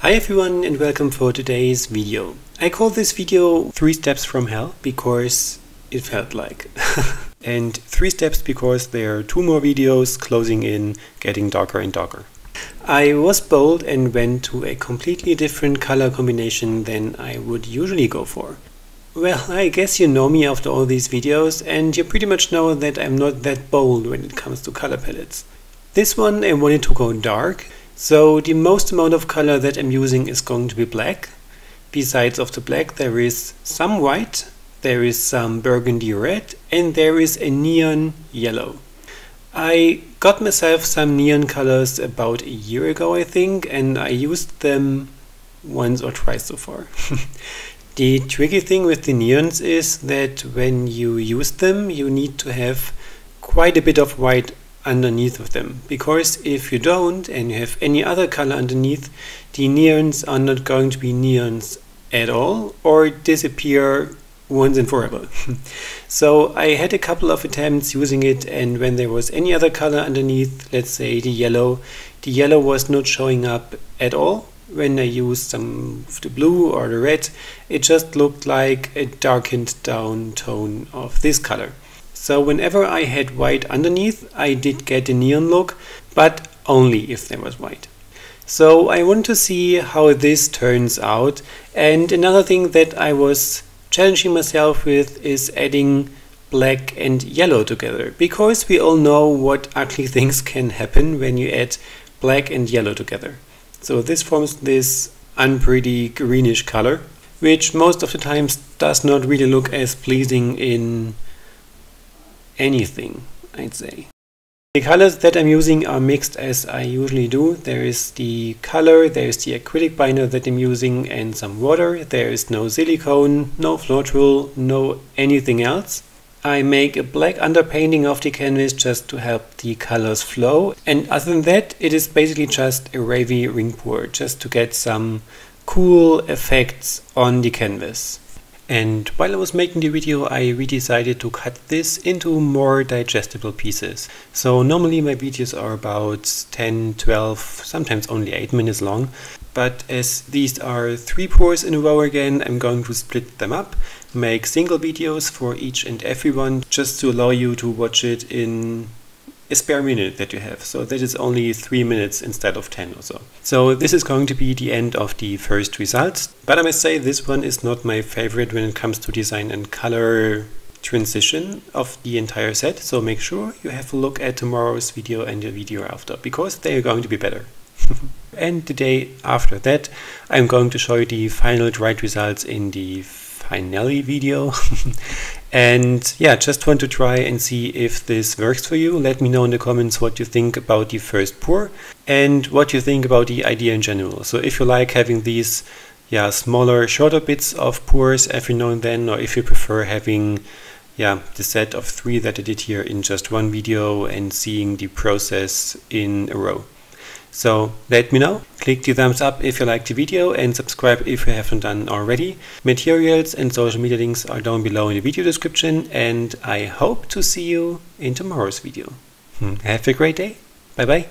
Hi everyone and welcome for today's video. I call this video 3 steps from hell because it felt like. And 3 steps because there are 2 more videos closing in, getting darker and darker. I was bold and went to a completely different color combination than I would usually go for. Well, I guess you know me after all these videos and you pretty much know that I'm not that bold when it comes to color palettes. This one I wanted to go dark. So the most amount of color that I'm using is going to be black. Besides of the black there is some white, there is some burgundy red and there is a neon yellow. I got myself some neon colors about a year ago I think, and I used them once or twice so far. The tricky thing with the neons is that when you use them you need to have quite a bit of white underneath of them, because if you don't and you have any other color underneath, the neons are not going to be neons at all or disappear once and forever. So I had a couple of attempts using it, and when there was any other color underneath, let's say the yellow was not showing up at all. When I used some of the blue or the red, it just looked like a darkened down tone of this color. So whenever I had white underneath, I did get a neon look, but only if there was white. So I want to see how this turns out. And another thing that I was challenging myself with is adding black and yellow together, because we all know what ugly things can happen when you add black and yellow together. So this forms this unpretty greenish color, which most of the times does not really look as pleasing in anything, I'd say. The colors that I'm using are mixed as I usually do. There is the color, there is the acrylic binder that I'm using and some water. There is no silicone, no floor tool, no anything else. I make a black underpainting of the canvas just to help the colors flow, and other than that it is basically just a wavy ring pour just to get some cool effects on the canvas. And while I was making the video, I decided to cut this into more digestible pieces. So normally my videos are about 10, 12, sometimes only 8 minutes long. But as these are 3 pours in a row again, I'm going to split them up, make single videos for each and every one, just to allow you to watch it in a spare minute that you have. So that is only 3 minutes instead of 10 or so. So this is going to be the end of the first results. But I must say this one is not my favorite when it comes to design and color transition of the entire set. So make sure you have a look at tomorrow's video and the video after, because they are going to be better. And the day after that I'm going to show you the final dried results in the finale video. And yeah, just want to try and see if this works for you. Let me know in the comments what you think about the first pour and what you think about the idea in general. So if you like having these smaller, shorter bits of pours every now and then, or if you prefer having the set of 3 that I did here in just one video and seeing the process in a row. So let me know. Click the thumbs up if you liked the video and subscribe if you haven't done already. Materials and social media links are down below in the video description, and I hope to see you in tomorrow's video. Have a great day. Bye bye.